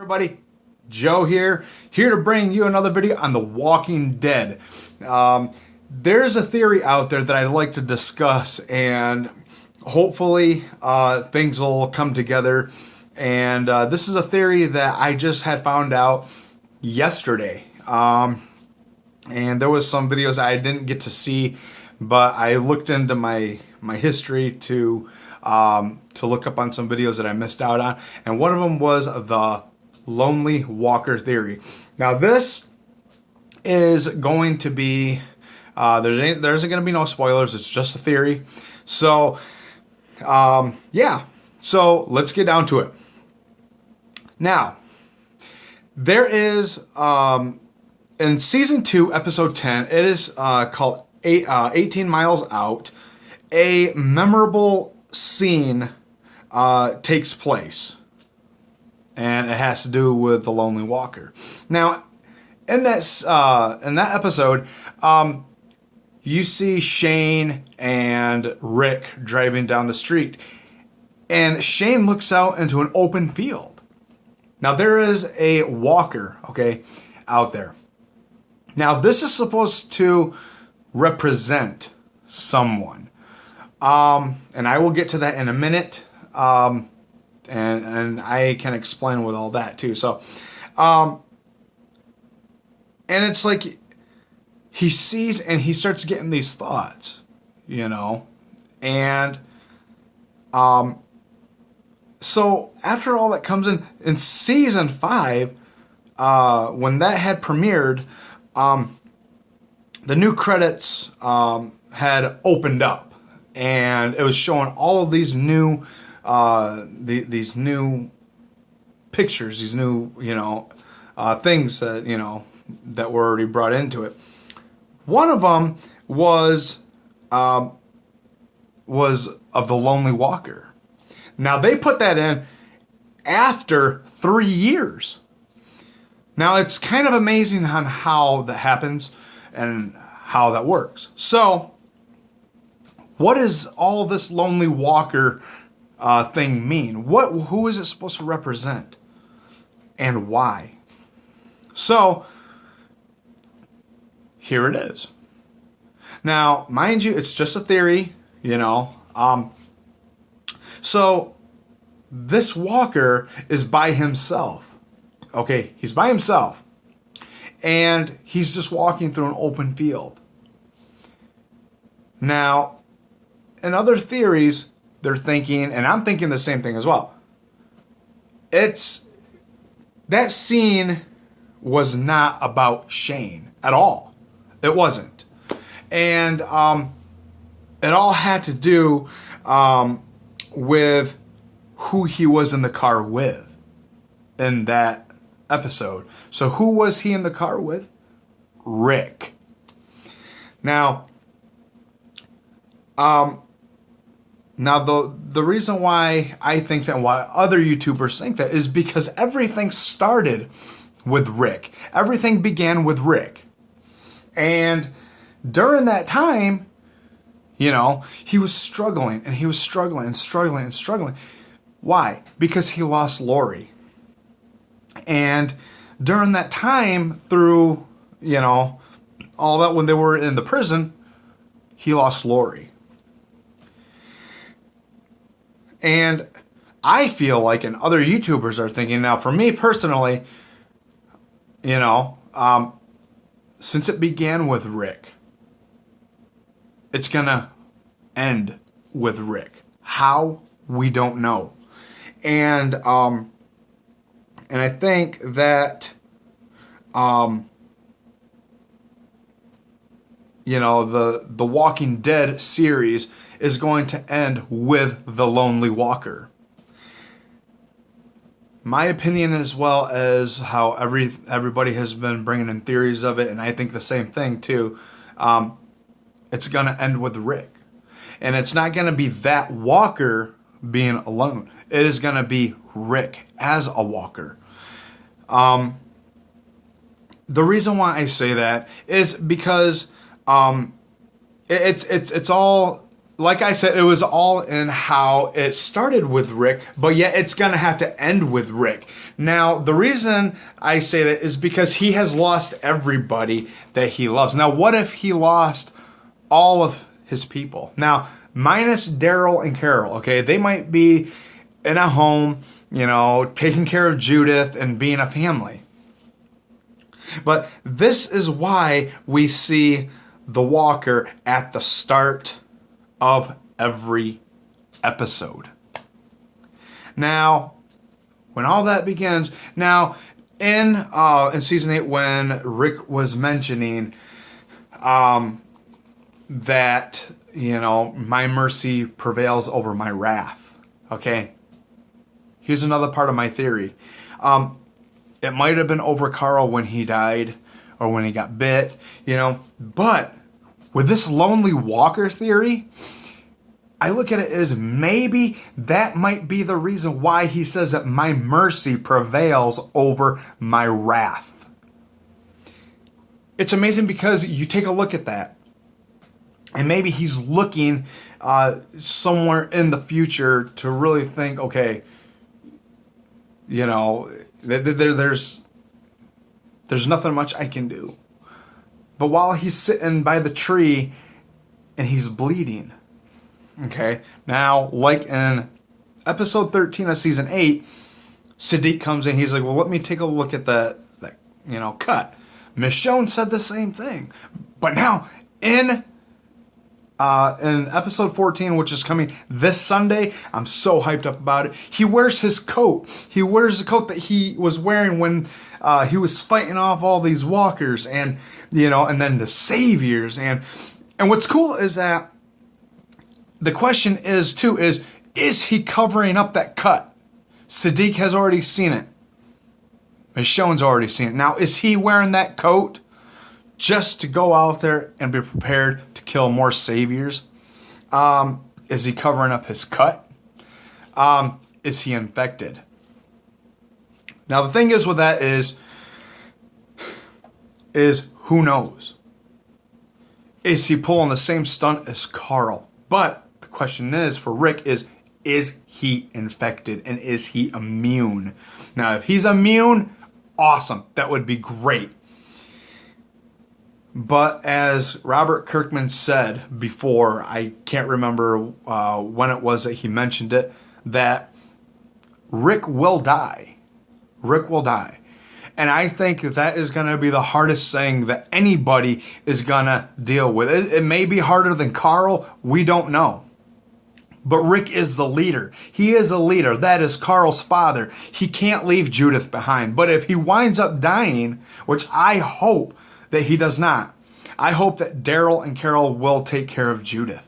Everybody, Joe here to bring you another video on The Walking Dead. There's a theory out there that I'd like to discuss, and hopefully things will come together. And this is a theory that I just had found out yesterday. And there was some videos I didn't get to see, but I looked into my history to look up on some videos that I missed out on, and one of them was the Lonely Walker theory. Now this is going to be there isn't going to be no spoilers. It's just a theory. So yeah, so let's get down to it. Now there is in season 2 episode 10, it is called 18 Miles Out. A memorable scene takes place, and it has to do with the Lonely Walker. Now, in that episode, you see Shane and Rick driving down the street, and Shane looks out into an open field. Now, there is a walker, okay, out there. Now, this is supposed to represent someone, and I will get to that in a minute. And I can explain with all that too. So, and it's like he sees and he starts getting these thoughts, you know, and so after all that comes in season 5, when that had premiered, the new credits had opened up, and it was showing all of these new these new pictures, these new, you know, things that, you know, that were already brought into it. One of them was of the Lonely Walker. Now they put that in after 3 years. Now it's kind of amazing on how that happens and how that works. So what is all this Lonely Walker thing mean? Who is it supposed to represent, and why? So here it is. Now, mind you, it's just a theory, you know. So this walker is by himself. Okay, he's by himself, and he's just walking through an open field. Now, in other theories, they're thinking, and I'm thinking the same thing as well, that scene was not about Shane at all. It wasn't. And it all had to do with who he was in the car with in that episode. So who was he in the car with? Rick. Now, Now, the reason why I think that, and why other YouTubers think that, is because everything started with Rick. Everything began with Rick. And during that time, you know, he was struggling, and he was struggling and struggling and struggling. Why? Because he lost Lori. And during that time, through, you know, all that, when they were in the prison, he lost Lori. And I feel like, and other YouTubers are thinking, now for me personally, you know, since it began with Rick, it's gonna end with Rick. How? We don't know. And I think that, you know, the Walking Dead series is going to end with the Lonely Walker. My opinion, as well as how everybody has been bringing in theories of it, and I think the same thing too, it's going to end with Rick. And it's not going to be that walker being alone. It is going to be Rick as a walker. The reason why I say that is because it's all like I said, it was all in how it started with Rick, but yet it's going to have to end with Rick. Now, the reason I say that is because he has lost everybody that he loves. Now, what if he lost all of his people? Now, minus Daryl and Carol, okay? They might be in a home, you know, taking care of Judith and being a family. But this is why we see the Walker at the start of every episode. Now, when all that begins, now in season 8, when Rick was mentioning that, you know, my mercy prevails over my wrath. Okay, here's another part of my theory. It might have been over Carl when he died or when he got bit, you know, but with this lonely walker theory, I look at it as maybe that might be the reason why he says that my mercy prevails over my wrath. It's amazing because you take a look at that, and maybe he's looking somewhere in the future to really think, okay, you know, there's nothing much I can do. But while he's sitting by the tree and he's bleeding, okay, now like in episode 13 of season 8, Siddiq comes in. He's like, well, let me take a look at that you know, cut. Michonne said the same thing, but now in episode 14, which is coming this Sunday, I'm so hyped up about it. He wears his coat. He wears the coat that he was wearing when he was fighting off all these walkers, and you know, and then the saviors. And what's cool is that the question is too is he covering up that cut? Siddiq has already seen it. Michonne's already seen it. Now, is he wearing that coat just to go out there and be prepared to kill more saviors? Is he covering up his cut? Is he infected? Now, the thing is with that is who knows? Is he pulling the same stunt as Carl? But the question is for Rick is he infected and is he immune? Now, if he's immune, awesome. That would be great. But as Robert Kirkman said before, I can't remember when it was that he mentioned it, that Rick will die. Rick will die. And I think that is going to be the hardest thing that anybody is going to deal with. It may be harder than Carl. We don't know. But Rick is the leader. He is a leader. That is Carl's father. He can't leave Judith behind. But if he winds up dying, which I hope that he does not, I hope that Daryl and Carol will take care of Judith.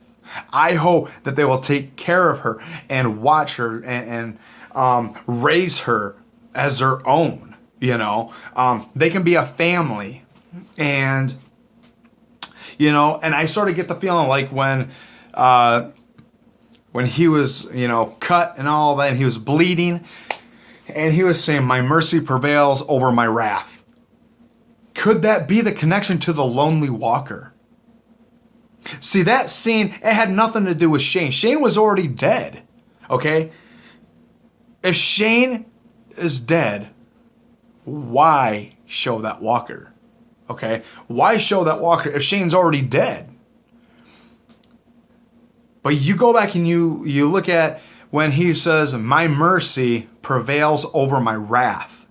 I hope that they will take care of her and watch her and raise her as their own. You know, they can be a family. And, you know, and I sort of get the feeling like when he was, you know, cut and all that, and he was bleeding, and he was saying, my mercy prevails over my wrath. Could that be the connection to the lonely walker? See, that scene, it had nothing to do with Shane. Shane was already dead, okay? If Shane is dead, why show that walker? Okay? Why show that walker if Shane's already dead? But you go back and you look at when he says, my mercy prevails over my wrath.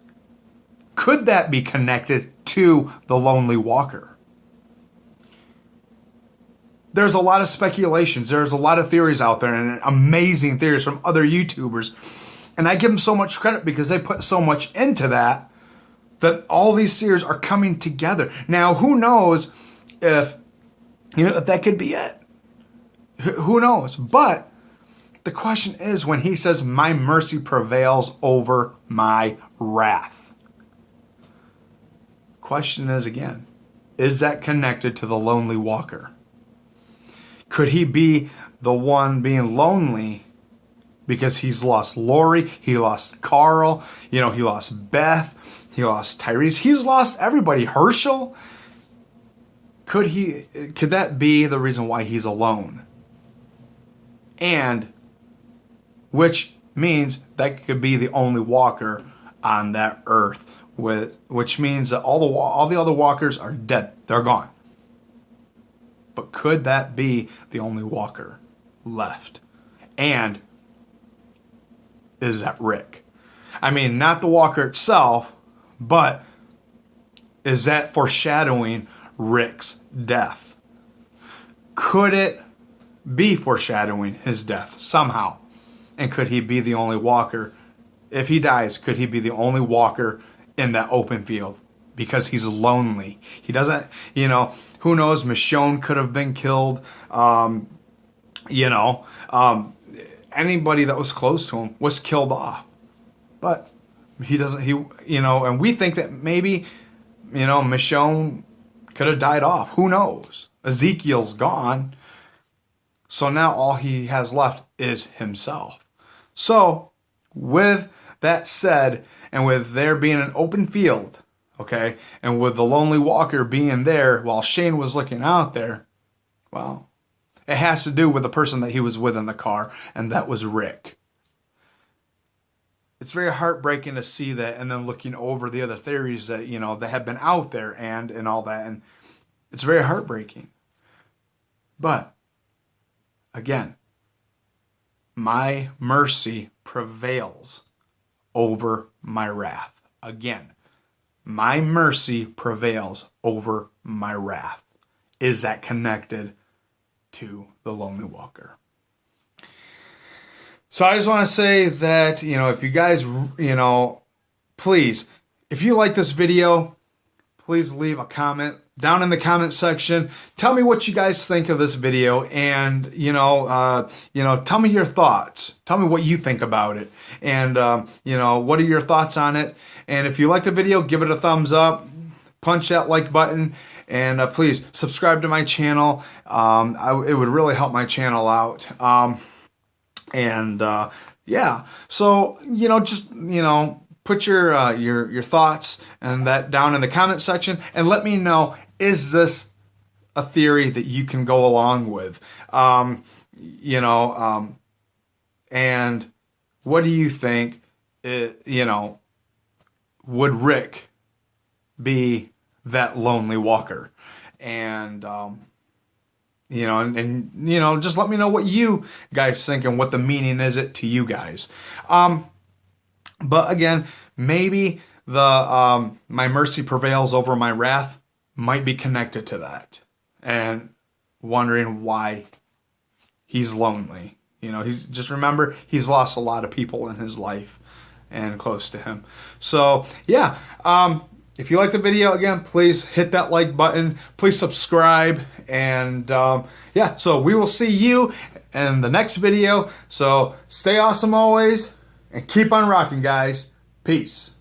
Could that be connected to the lonely walker? There's a lot of speculations. There's a lot of theories out there, and amazing theories from other YouTubers. And I give them so much credit because they put so much into that all these theories are coming together. Now, who knows if that could be it? Who knows? But the question is, when he says, my mercy prevails over my wrath. Question is again, is that connected to the lonely walker? Could he be the one being lonely because he's lost Lori, he lost Carl, he lost Beth, he lost Tyrese, he's lost everybody, Herschel? Could that be the reason why he's alone? and which means that could be the only walker on that earth, which means that all the other walkers are dead. They're gone. But could that be the only walker left? And is that Rick? I mean, not the walker itself, but is that foreshadowing Rick's death? Could it be foreshadowing his death somehow? And could he be the only walker? If he dies, could he be the only walker in that open field? Because he's lonely. He doesn't, who knows? Michonne could have been killed. Anybody that was close to him was killed off. But he doesn't, and we think that maybe, Michonne could have died off. Who knows? Ezekiel's gone. So now all he has left is himself. So with that said, and with there being an open field, okay, and with the lonely walker being there while Shane was looking out there, well, it has to do with the person that he was with in the car, and that was Rick. It's very heartbreaking to see that, and then looking over the other theories that, that have been out there and all that, and it's very heartbreaking. But, again, my mercy prevails over my wrath. Again, my mercy prevails over my wrath. Is that connected to the lonely walker? So I just want to say that, if you guys, please, if you like this video, please leave a comment down in the comment section. Tell me what you guys think of this video, and tell me your thoughts. Tell me what you think about it, and what are your thoughts on it? And if you like the video, give it a thumbs up, punch that like button, and please subscribe to my channel. It would really help my channel out. Yeah, so just put your thoughts and that down in the comment section, and let me know, is this a theory that you can go along with? And what do you think? Would Rick be that lonely walker? And just let me know what you guys think and what the meaning is it to you guys. But again, maybe the my mercy prevails over my wrath might be connected to that, and wondering why he's lonely. He's just, remember, he's lost a lot of people in his life and close to him. So yeah, if you like the video, again, please hit that like button. Please subscribe, and yeah. So we will see you in the next video. So stay awesome always, and keep on rocking, guys. Peace.